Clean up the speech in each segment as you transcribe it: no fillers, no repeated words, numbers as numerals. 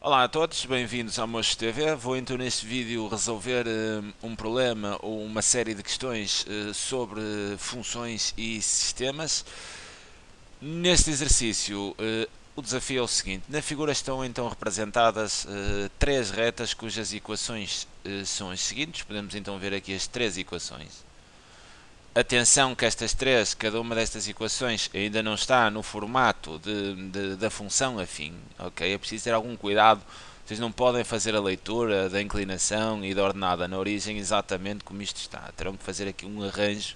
Olá a todos, bem-vindos ao Mocho TV. Vou então neste vídeo resolver um problema ou uma série de questões sobre funções e sistemas. Neste exercício, o desafio é o seguinte: na figura estão então representadas três retas cujas equações são as seguintes. Podemos então ver aqui as três equações. Atenção que cada uma destas equações ainda não está no formato da função afim, ok? É preciso ter algum cuidado, vocês não podem fazer a leitura da inclinação e da ordenada na origem exatamente como isto está. Terão que fazer aqui um arranjo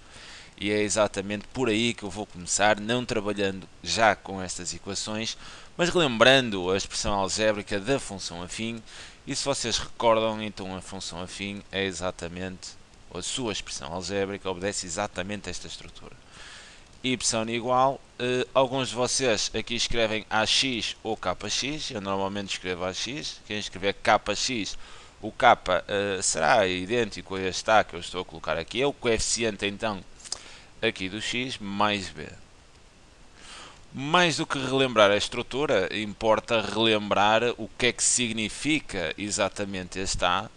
e é exatamente por aí que eu vou começar, não trabalhando já com estas equações, mas lembrando a expressão algébrica da função afim. E se vocês recordam, então a função afim é exatamente a sua expressão algébrica obedece exatamente a esta estrutura. Y igual, alguns de vocês aqui escrevem AX ou KX, eu normalmente escrevo AX, quem escrever KX, o K será idêntico a este A que eu estou a colocar aqui, é o coeficiente então aqui do X mais B. Mais do que relembrar a estrutura, importa relembrar o que é que significa exatamente este A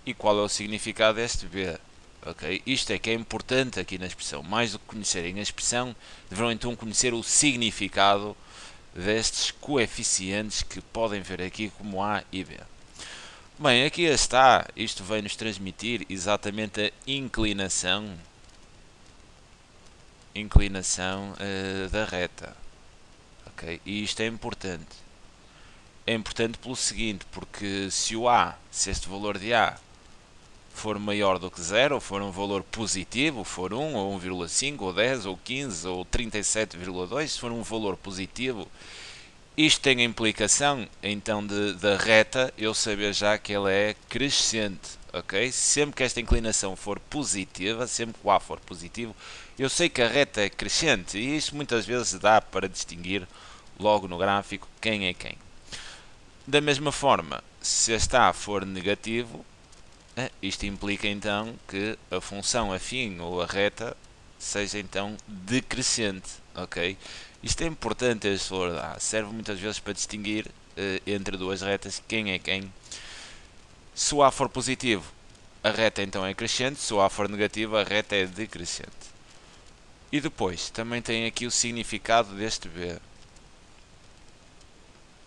e qual é o significado deste B. Okay? Isto é que é importante aqui na expressão. Mais do que conhecerem a expressão, deverão então conhecer o significado destes coeficientes que podem ver aqui como A e B. Bem, aqui está, isto vai nos transmitir exatamente a inclinação da reta. Okay? E isto é importante. É importante pelo seguinte, porque se este valor de A for maior do que 0, ou for um valor positivo, for 1, ou 1,5, ou 10, ou 15, ou 37,2, se for um valor positivo, isto tem a implicação, então, da reta, eu saber já que ela é crescente, ok? Sempre que esta inclinação for positiva, sempre que o A for positivo, eu sei que a reta é crescente, e isto muitas vezes dá para distinguir logo no gráfico quem é quem. Da mesma forma, se este A for negativo, isto implica então que a função afim ou a reta seja então decrescente, ok? Isto é importante, este valor de A, serve muitas vezes para distinguir entre duas retas quem é quem. Se o A for positivo, a reta então é crescente, se o A for negativo, a reta é decrescente. E depois, também tem aqui o significado deste B.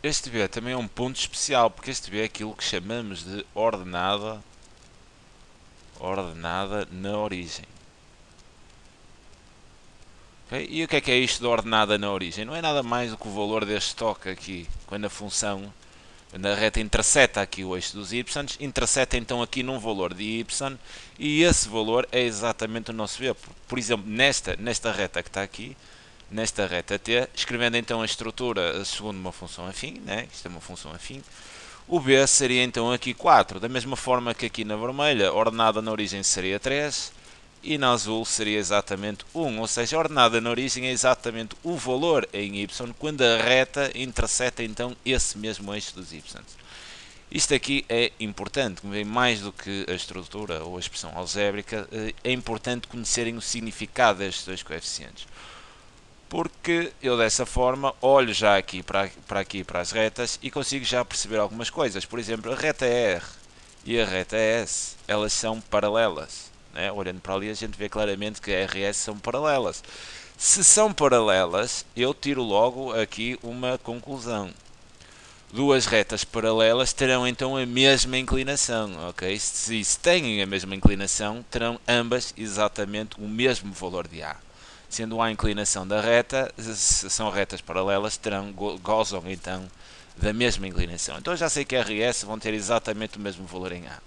Este B também é um ponto especial, porque este B é aquilo que chamamos de ordenada na origem. Okay? E o que é isto de ordenada na origem? Não é nada mais do que o valor deste toque aqui, quando a reta interseta aqui o eixo dos y, interseta então aqui num valor de y, e esse valor é exatamente o nosso B. Por exemplo, nesta reta que está aqui, nesta reta t, escrevendo então a estrutura segundo uma função afim, né? Isto é uma função afim, o B seria então aqui 4, da mesma forma que aqui na vermelha, a ordenada na origem seria 3 e na azul seria exatamente 1, ou seja, a ordenada na origem é exatamente o valor em y quando a reta interseta então esse mesmo eixo dos y. Isto aqui é importante, mais do que a estrutura ou a expressão algébrica, é importante conhecerem o significado destes dois coeficientes. Porque eu dessa forma olho já aqui para as retas e consigo já perceber algumas coisas. Por exemplo, a reta R e a reta S, elas são paralelas, né? Olhando para ali a gente vê claramente que R e S são paralelas. Se são paralelas, eu tiro logo aqui uma conclusão. Duas retas paralelas terão então a mesma inclinação, ok? Se têm a mesma inclinação, terão ambas exatamente o mesmo valor de A. Sendo a inclinação da reta, se são retas paralelas, gozam então da mesma inclinação. Então já sei que R e S vão ter exatamente o mesmo valor em A.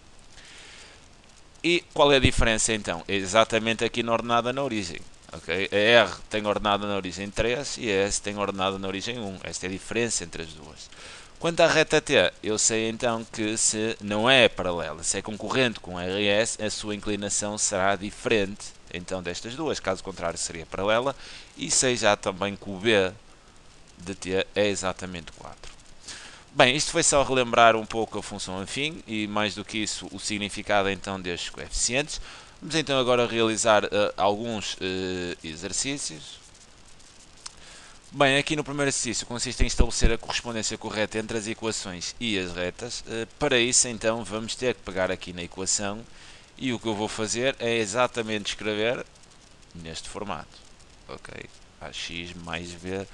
E qual é a diferença então? É exatamente aqui na ordenada na origem. Okay? A R tem ordenada na origem 3 e a S tem ordenada na origem 1. Esta é a diferença entre as duas. Quanto à reta T, eu sei então que se não é paralela, se é concorrente com R e S, a sua inclinação será diferente então destas duas, caso contrário seria paralela, e sei já também que o B de T é exatamente 4. Bem, isto foi só relembrar um pouco a função afim e mais do que isso o significado então destes coeficientes. Vamos então agora realizar alguns exercícios. Bem, aqui no primeiro exercício consiste em estabelecer a correspondência correta entre as equações e as retas. Para isso, então, vamos ter que pegar aqui na equação e o que eu vou fazer é exatamente escrever neste formato. Ok? AX mais B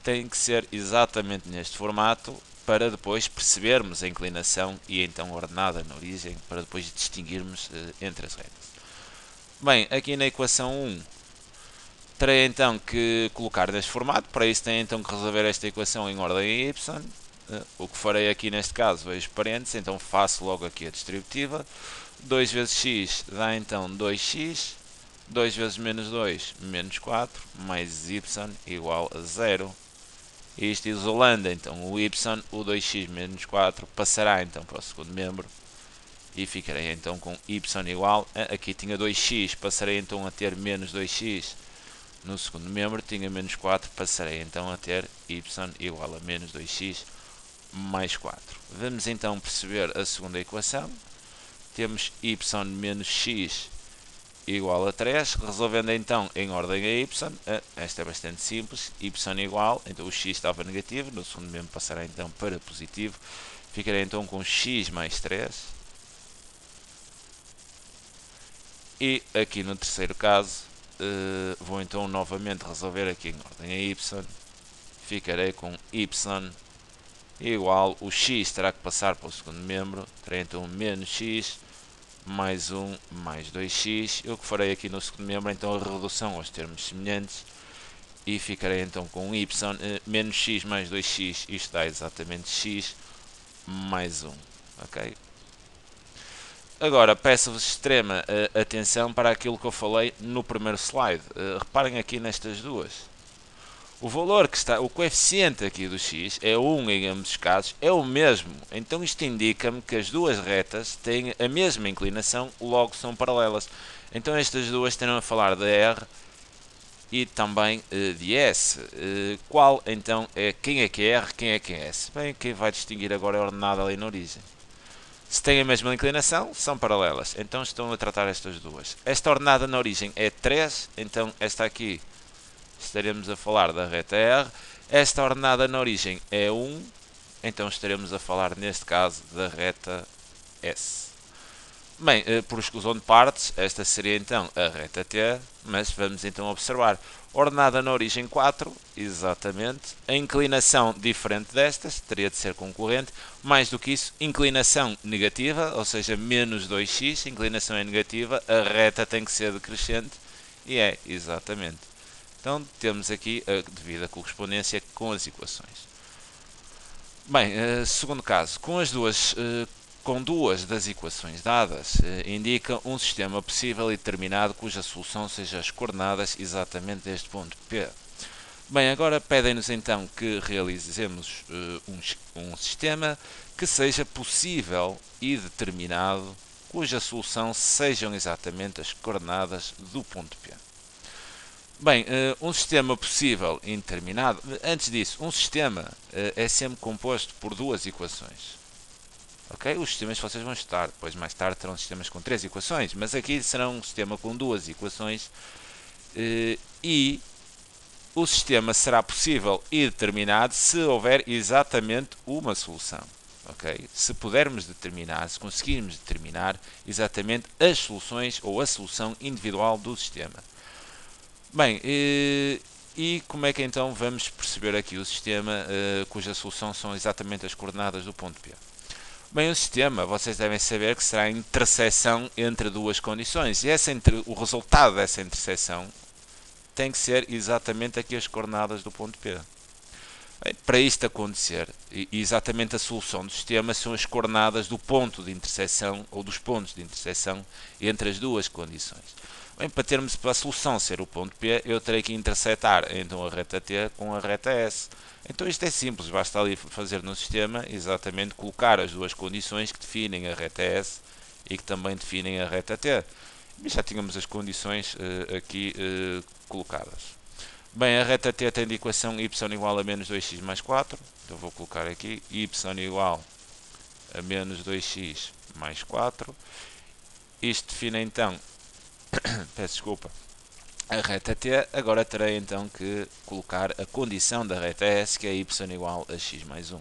tem que ser exatamente neste formato para depois percebermos a inclinação e então ordenada na origem, para depois distinguirmos entre as retas. Bem, aqui na equação 1 terei então que colocar neste formato, para isso tenho então que resolver esta equação em ordem y. O que farei aqui neste caso, vejo parênteses, então faço logo aqui a distributiva. 2 vezes x dá então 2x, 2 vezes menos 2, menos 4, mais y igual a 0. Isto isolando então o y, o 2x menos 4 passará então para o segundo membro. E ficarei então com y igual a, aqui tinha 2x, passarei então a ter menos 2x. No segundo membro tinha menos 4, passarei então a ter y igual a menos 2x mais 4. Vamos então perceber a segunda equação. Temos y menos x igual a 3, resolvendo então em ordem a y, esta é bastante simples, y igual, então o x estava negativo, no segundo membro passará então para positivo, ficarei então com x mais 3, e aqui no terceiro caso, vou então novamente resolver aqui em ordem a y, ficarei com y igual, o x terá que passar para o segundo membro, terei então menos x, mais 1 mais 2x, eu que farei aqui no segundo membro então a redução aos termos semelhantes e ficarei então com y menos x mais 2x, isto dá exatamente x mais 1, ok? Agora peço-vos extrema atenção para aquilo que eu falei no primeiro slide, reparem aqui nestas duas. O valor que está, o coeficiente aqui do x é 1 em ambos os casos, é o mesmo. Então isto indica-me que as duas retas têm a mesma inclinação, logo são paralelas. Então estas duas terão a falar de R e também de S. Qual então é, quem é que é R, quem é que é S? Bem, quem vai distinguir agora é a ordenada ali na origem. Se têm a mesma inclinação, são paralelas. Então estão a tratar estas duas. Esta ordenada na origem é 3, então esta aqui estaremos a falar da reta R. Esta ordenada na origem é 1, então estaremos a falar neste caso da reta S. Bem, por exclusão de partes, esta seria então a reta T, mas vamos então observar. Ordenada na origem 4, exatamente. A inclinação diferente destas, teria de ser concorrente. Mais do que isso, inclinação negativa, ou seja, menos 2x, inclinação é negativa, a reta tem que ser decrescente, e é, exatamente. Então temos aqui a devida correspondência com as equações. Bem, segundo caso, com duas das equações dadas, indica um sistema possível e determinado cuja solução seja as coordenadas exatamente deste ponto P. Bem, agora pedem-nos então que realizemos um sistema que seja possível e determinado cuja solução sejam exatamente as coordenadas do ponto P. Bem, um sistema possível e indeterminado, antes disso, um sistema é sempre composto por duas equações. Ok? Os sistemas que vocês vão estudar, depois mais tarde terão sistemas com 3 equações, mas aqui será um sistema com 2 equações e o sistema será possível e determinado se houver exatamente uma solução. Okay? Se pudermos determinar, se conseguirmos determinar exatamente as soluções ou a solução individual do sistema. Bem, e como é que então vamos perceber aqui o sistema cuja solução são exatamente as coordenadas do ponto P? Bem, o sistema, vocês devem saber que será a interseção entre duas condições. E o resultado dessa interseção tem que ser exatamente aqui as coordenadas do ponto P. Bem, para isto acontecer, exatamente a solução do sistema são as coordenadas do ponto de interseção ou dos pontos de interseção entre as duas condições. Bem, para a solução ser o ponto P, eu terei que intersetar então a reta T com a reta S. Então isto é simples, basta ali fazer no sistema exatamente colocar as duas condições que definem a reta S e que também definem a reta T. E já tínhamos as condições aqui colocadas. Bem, a reta T tem de equação y igual a menos 2x mais 4. Então vou colocar aqui y igual a menos 2x mais 4. Isto define então, peço desculpa, a reta t, agora terei então que colocar a condição da reta s, que é y igual a x mais 1.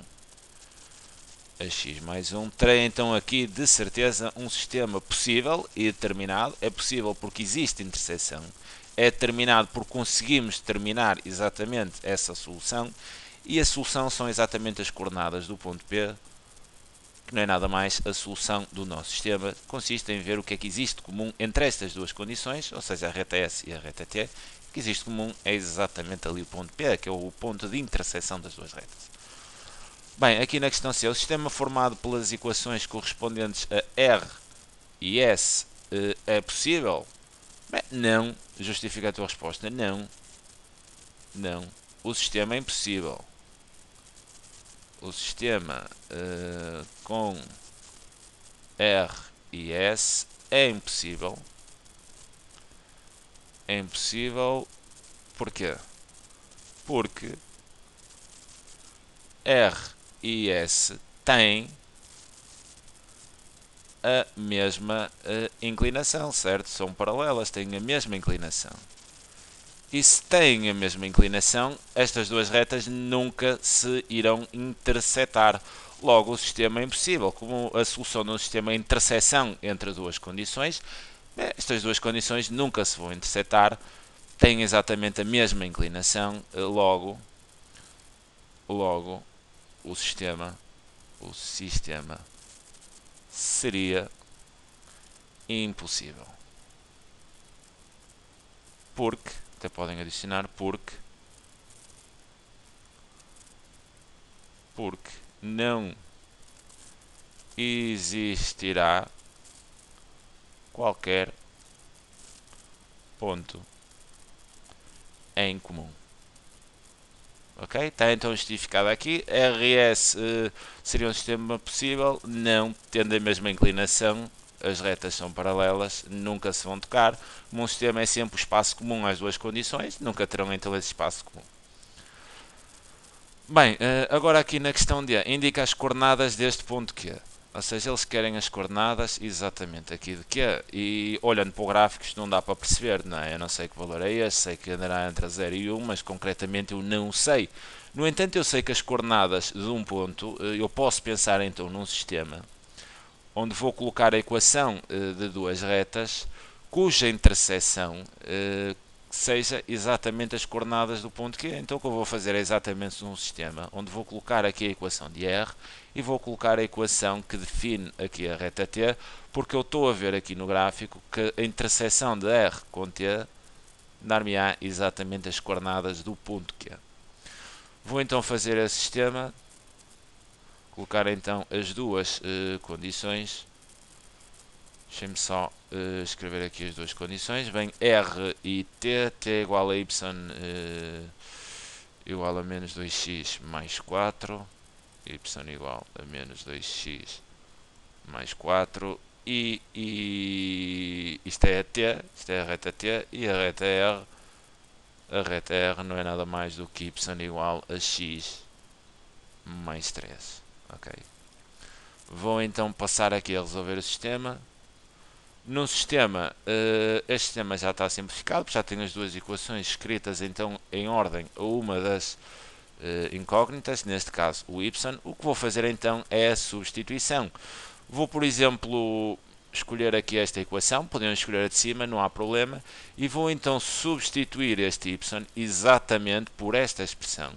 A x mais 1. Terei então aqui de certeza um sistema possível e determinado. É possível porque existe interseção. É determinado porque conseguimos determinar exatamente essa solução. E a solução são exatamente as coordenadas do ponto P, que não é nada mais a solução do nosso sistema. Consiste em ver o que é que existe de comum entre estas duas condições, ou seja, a reta S e a reta T. O que existe de comum é exatamente ali o ponto P, que é o ponto de interseção das duas retas. Bem, aqui na questão C, o sistema formado pelas equações correspondentes a R e S é possível? Bem, não. Justifica a tua resposta. Não. Não. O sistema é impossível. O sistema com R e S é impossível. É impossível. Porquê? Porque R e S têm a mesma inclinação, certo? São paralelas, têm a mesma inclinação. E se têm a mesma inclinação, estas duas retas nunca se irão intersetar. Logo, o sistema é impossível. Como a solução de um sistema é a interseção entre duas condições, estas duas condições nunca se vão intersetar, têm exatamente a mesma inclinação, logo o sistema seria impossível. Porque, até podem adicionar, porque não existirá qualquer ponto em comum. Ok? Está então justificado aqui. RS seria um sistema possível, não tendo a mesma inclinação. As retas são paralelas, nunca se vão tocar. Como um sistema é sempre o espaço comum às duas condições, nunca terão então esse espaço comum. Bem, agora aqui na questão D, indica as coordenadas deste ponto Q. Ou seja, eles querem as coordenadas exatamente aqui de Q. E olhando para o gráfico isto não dá para perceber, não é? Eu não sei que valor é este, sei que andará entre 0 e 1, mas concretamente eu não sei. No entanto, eu sei que as coordenadas de um ponto, eu posso pensar então num sistema onde vou colocar a equação de duas retas cuja interseção seja exatamente as coordenadas do ponto Q. Então o que eu vou fazer é exatamente um sistema onde vou colocar aqui a equação de R e vou colocar a equação que define aqui a reta T, porque eu estou a ver aqui no gráfico que a interseção de R com T dar-me-á exatamente as coordenadas do ponto Q. Vou então fazer esse sistema, colocar então as duas condições. Deixem-me só escrever aqui as duas condições. Bem, R e T, T igual a Y igual a menos 2x mais 4, Y igual a menos 2x mais 4, e isto é a T, isto é a reta T, e a reta R não é nada mais do que Y igual a x mais 3. Ok. Vou então passar aqui a resolver o sistema. No sistema, este sistema já está simplificado, já tenho as duas equações escritas então em ordem a uma das incógnitas, neste caso o y. O que vou fazer então é a substituição. Vou, por exemplo, escolher aqui esta equação, podemos escolher a de cima, não há problema, e vou então substituir este y exatamente por esta expressão.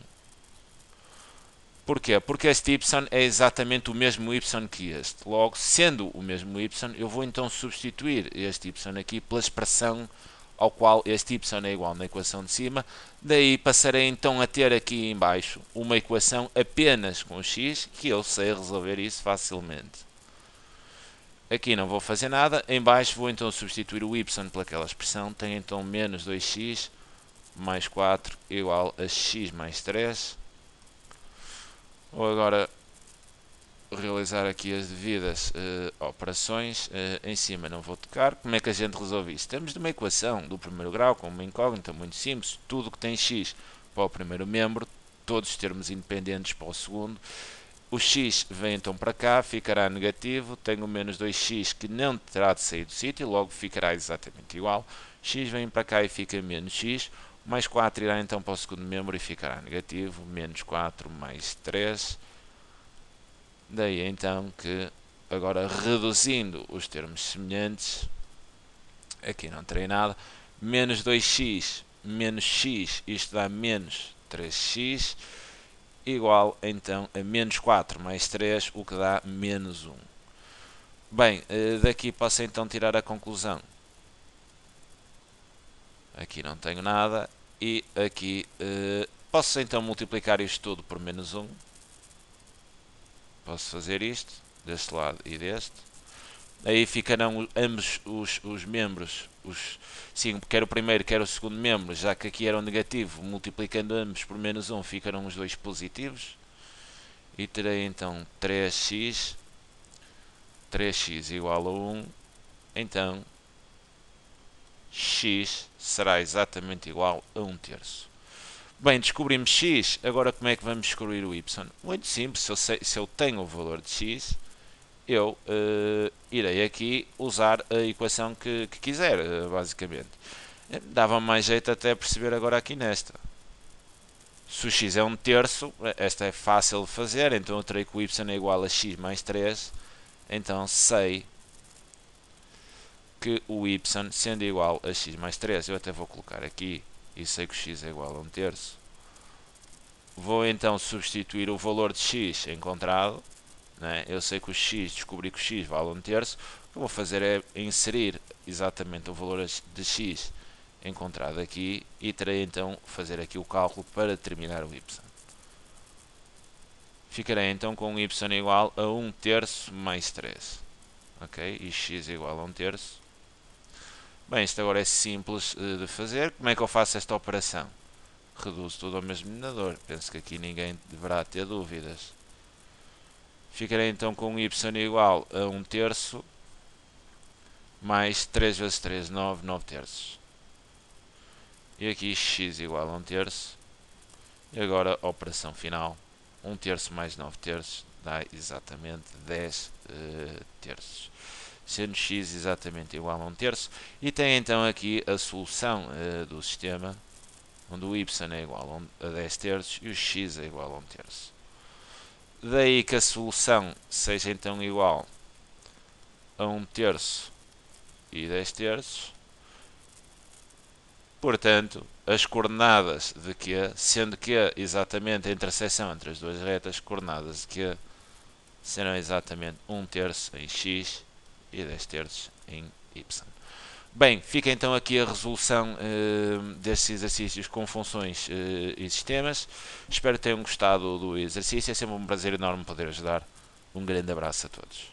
Porquê? Porque este y é exatamente o mesmo y que este. Logo, sendo o mesmo y, eu vou então substituir este y aqui pela expressão ao qual este y é igual na equação de cima. Daí passarei então a ter aqui em baixo uma equação apenas com x, que eu sei resolver isso facilmente. Aqui não vou fazer nada. Em baixo vou então substituir o y pelaquela expressão. Tenho então menos 2x mais 4 igual a x mais 3. Vou agora realizar aqui as devidas operações. Em cima não vou tocar. Como é que a gente resolve isso? Temos de uma equação do primeiro grau com uma incógnita muito simples. Tudo que tem x para o primeiro membro, todos os termos independentes para o segundo. O x vem então para cá, ficará negativo, tenho o menos 2x que não terá de sair do sítio, logo ficará exatamente igual. X vem para cá e fica menos x, mais 4 irá então para o segundo membro e ficará negativo, menos 4 mais 3. Daí então que, agora reduzindo os termos semelhantes, aqui não terei nada, menos 2x menos x, isto dá menos 3x, igual então a menos 4 mais 3, o que dá menos 1. Bem, daqui posso então tirar a conclusão. Aqui não tenho nada. E aqui posso então multiplicar isto tudo por menos 1. Posso fazer isto, deste lado e deste. Aí ficarão ambos os membros, sim, quer o primeiro quer o segundo membro, já que aqui era um negativo, multiplicando ambos por menos 1, ficarão os dois positivos. E terei então 3x igual a 1, então x será exatamente igual a 1/3. Bem, descobrimos x, agora como é que vamos descobrir o y? Muito simples, se eu tenho o valor de x, eu irei aqui usar a equação que quiser, basicamente. Dava mais jeito até perceber agora aqui nesta. Se o x é 1/3, esta é fácil de fazer, então eu terei que o y é igual a x mais 3, então sei que o y, sendo igual a x mais 3, eu até vou colocar aqui, e sei que o x é igual a 1/3, vou então substituir o valor de x encontrado, né? Eu sei que o x, descobri que o x vale 1/3, o que vou fazer é inserir exatamente o valor de x encontrado aqui e terei então fazer aqui o cálculo para determinar o y. Ficarei então com y igual a 1/3 mais 3. Ok? E x igual a 1/3. Bem, isto agora é simples de fazer. Como é que eu faço esta operação? Reduzo tudo ao mesmo denominador. Penso que aqui ninguém deverá ter dúvidas. Ficarei então com y igual a 1/3 mais 3 vezes 3, 9, 9/3. E aqui x igual a 1/3. E agora a operação final. 1/3 mais 9/3 dá exatamente 10/3. Sendo x exatamente igual a 1/3. E tem então aqui a solução do sistema, onde o y é igual a 10/3 e o x é igual a 1/3. Daí que a solução seja então igual a 1/3 e 10/3. Portanto, as coordenadas de Q, sendo Q exatamente a interseção entre as duas retas, coordenadas de Q serão exatamente 1/3 em x e 10/3 em y. Bem, fica então aqui a resolução destes exercícios com funções e sistemas. Espero que tenham gostado do exercício. É sempre um prazer enorme poder ajudar. Um grande abraço a todos.